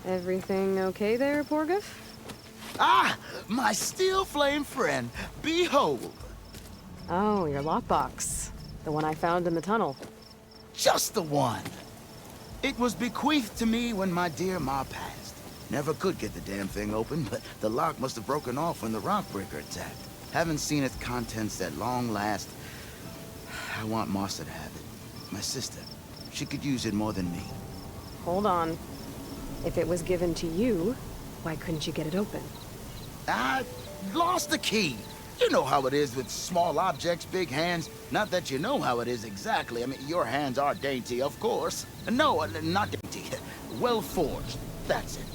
Everything okay there, Porgif? Ah! My steel flame friend, behold! Oh, your lockbox. The one I found in the tunnel. Just the one! It was bequeathed to me when my dear Ma passed. Never could get the damn thing open, but the lock must have broken off when the rockbreaker attacked. Haven't seen its contents at long last. I want MARSA to have it. My sister. She could use it more than me. Hold on. If it was given to you, why couldn't you get it open? I lost the key. You know how it is with small objects, big hands. Not that you know how it is exactly. I mean, your hands are dainty, of course. No, not dainty. Well forged. That's it.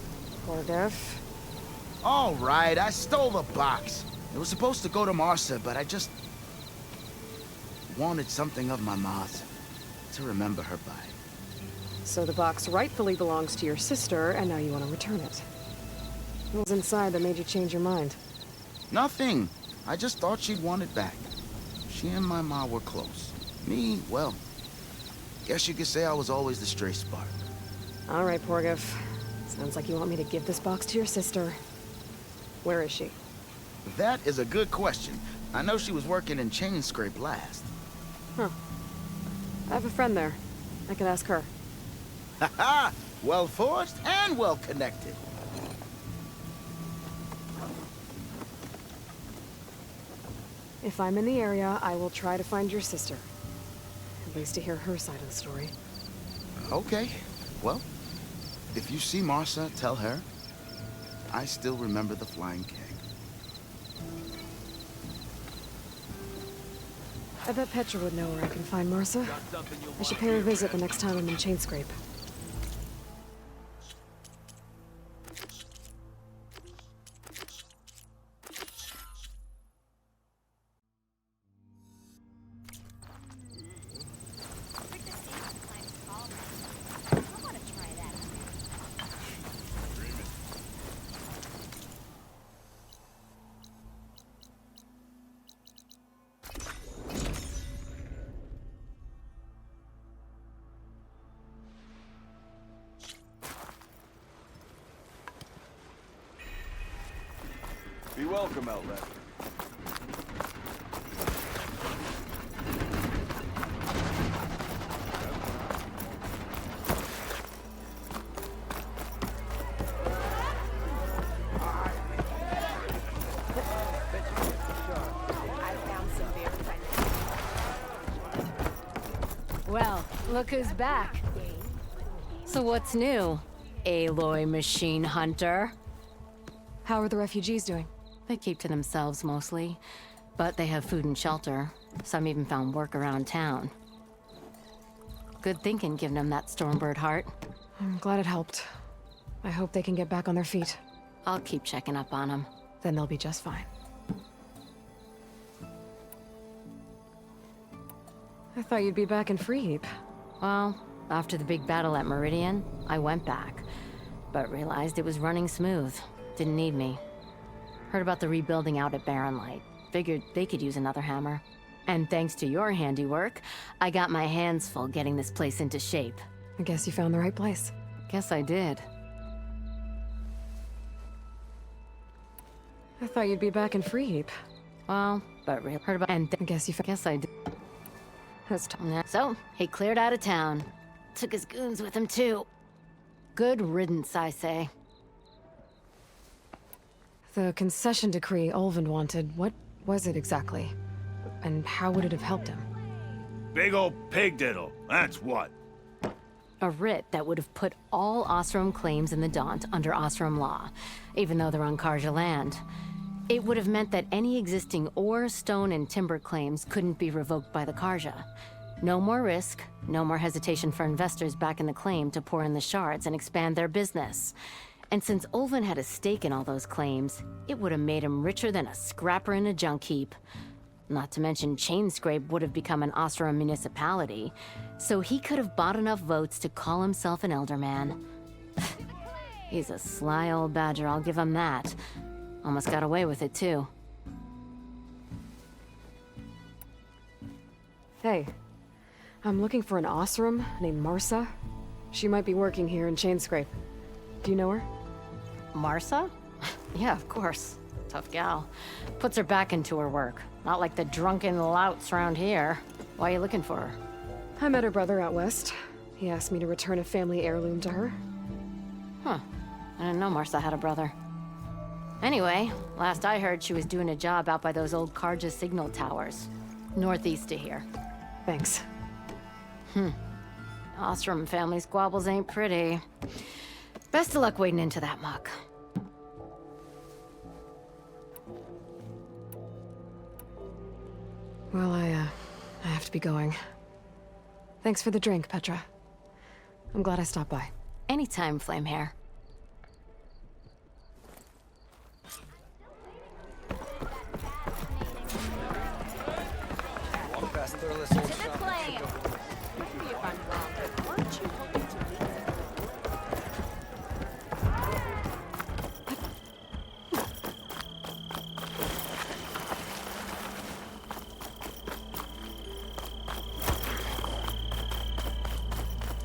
Porgif. All right, I stole the box. It was supposed to go to MARSA, but I just wanted something of my ma's to remember her by. So the box rightfully belongs to your sister, and now you want to return it. What was inside that made you change your mind? Nothing. I just thought she'd want it back. She and my ma were close. Me, well, guess you could say I was always the stray spark. All right, Porgif. Sounds like you want me to give this box to your sister. Where is she? That is a good question. I know she was working in CHAINSCRAPE last. Huh. I have a friend there. I could ask her. Ha-ha! Well forged and well connected. If I'm in the area, I will try to find your sister. At least to hear her side of the story. Okay. Well, if you see MARSA, tell her I still remember the flying keg. I bet Petra would know where I can find MARSA. I should pay her a visit the next time I'm in CHAINSCRAPE. Be welcome, Outlander. Well, look who's back. So what's new, Aloy Machine Hunter? How are the refugees doing? They keep to themselves mostly, but they have food and shelter. Some even found work around town. Good thinking, giving them that Stormbird heart. I'm glad it helped. I hope they can get back on their feet. I'll keep checking up on them. Then they'll be just fine. I thought you'd be back in Freeheap. Well, after the big battle at Meridian, I went back, but realized it was running smooth. Didn't need me. Heard about the rebuilding out at Barren Light. Figured they could use another hammer. And thanks to your handiwork, I got my hands full getting this place into shape. I guess you found the right place. Guess I did. I thought you'd be back in Freeheap. Well, but heard about and I guess you guess I did. That's So, he cleared out of town. Took his goons with him too. Good riddance, I say. The concession decree Ulvund wanted, what was it exactly? And how would it have helped him? Big old pig diddle, that's what. A writ that would have put all Osram claims in the Daunt under Osram law, even though they're on Karja land. It would have meant that any existing ore, stone, and timber claims couldn't be revoked by the Karja. No more risk, no more hesitation for investors back in the claim to pour in the shards and expand their business. And since Ulvund had a stake in all those claims, it would have made him richer than a scrapper in a junk heap. Not to mention CHAINSCRAPE would have become an Osram municipality, so he could have bought enough votes to call himself an elderman. He's a sly old badger, I'll give him that. Almost got away with it, too. Hey, I'm looking for an Osram named MARSA. She might be working here in CHAINSCRAPE. Do you know her? Marsa? Yeah, of course. Tough gal. Puts her back into her work. Not like the drunken louts around here. Why are you looking for her? I met her brother out west. He asked me to return a family heirloom to her. Huh. I didn't know Marsa had a brother. Anyway, last I heard she was doing a job out by those old Karja signal towers. Northeast of here. Thanks. Ostrom family squabbles ain't pretty. Best of luck wading into that muck. Well, I have to be going. Thanks for the drink, Petra. I'm glad I stopped by. Anytime, Flamehair.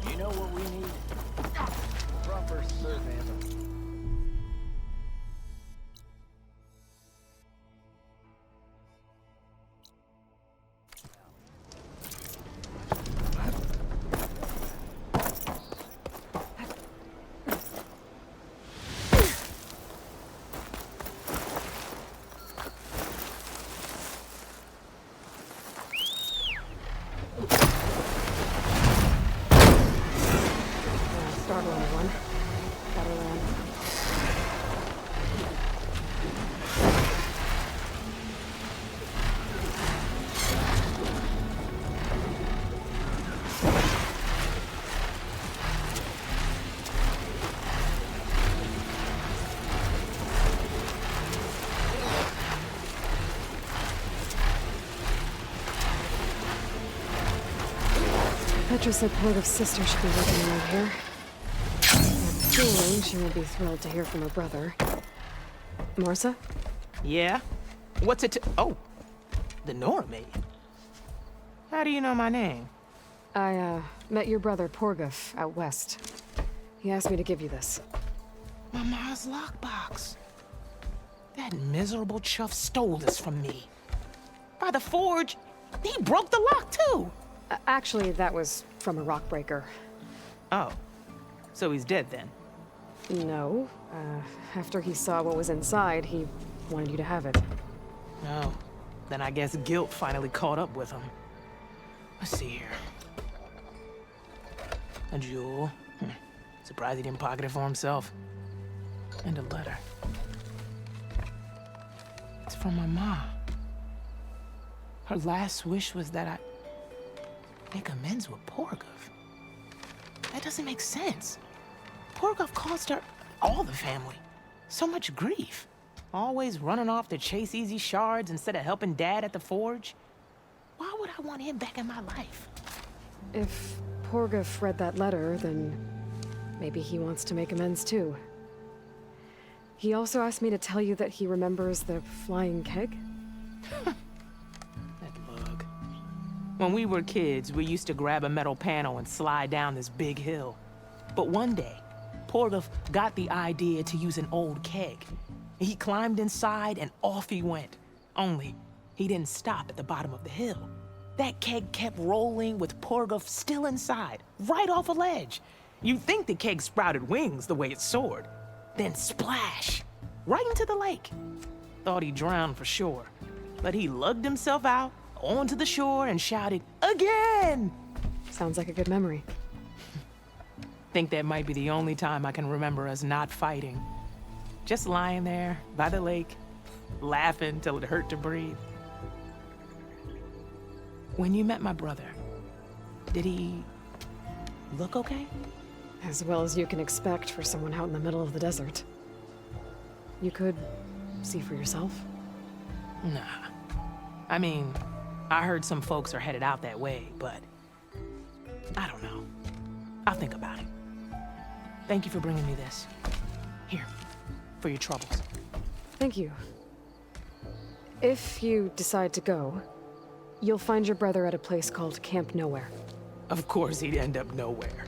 You know what we need? Proper surveillance. Startle anyone. Better land. Petra said Porta's sister should be working around here. Feeling she won't be thrilled to hear from her brother. Marsa? Yeah? What's it to— oh, the Nora maid. How do you know my name? I, met your brother Porguf out west. He asked me to give you this. My ma's lockbox. That miserable chuff stole this from me. By the forge, he broke the lock too. Actually, that was from a rock breaker. Oh, so he's dead then? No. After he saw what was inside, he wanted you to have it. No. Then I guess guilt finally caught up with him. Let's see here. A jewel. Surprised he didn't pocket it for himself. And a letter. It's from my mom. Her last wish was that I make amends with Porguf. That doesn't make sense. Porguf caused her, all the family, so much grief. Always running off to chase easy shards instead of helping Dad at the forge. Why would I want him back in my life? If Porguf read that letter, then maybe he wants to make amends too. He also asked me to tell you that he remembers the flying keg. That bug. When we were kids, we used to grab a metal panel and slide down this big hill. But one day, Porguf got the idea to use an old keg. He climbed inside and off he went. Only, he didn't stop at the bottom of the hill. That keg kept rolling with Porguf still inside, right off a ledge. You'd think the keg sprouted wings the way it soared. Then splash! Right into the lake. Thought he drowned for sure. But he lugged himself out, onto the shore, and shouted, "Again!" Sounds like a good memory. Think that might be the only time I can remember us not fighting. Just lying there, by the lake, laughing till it hurt to breathe. When you met my brother, did he look okay? As well as you can expect for someone out in the middle of the desert. You could see for yourself. Nah. I mean, I heard some folks are headed out that way, but I don't know. I'll think about it. Thank you for bringing me this. Here, for your troubles. Thank you. If you decide to go, you'll find your brother at a place called Camp Nowhere. Of course he'd end up nowhere.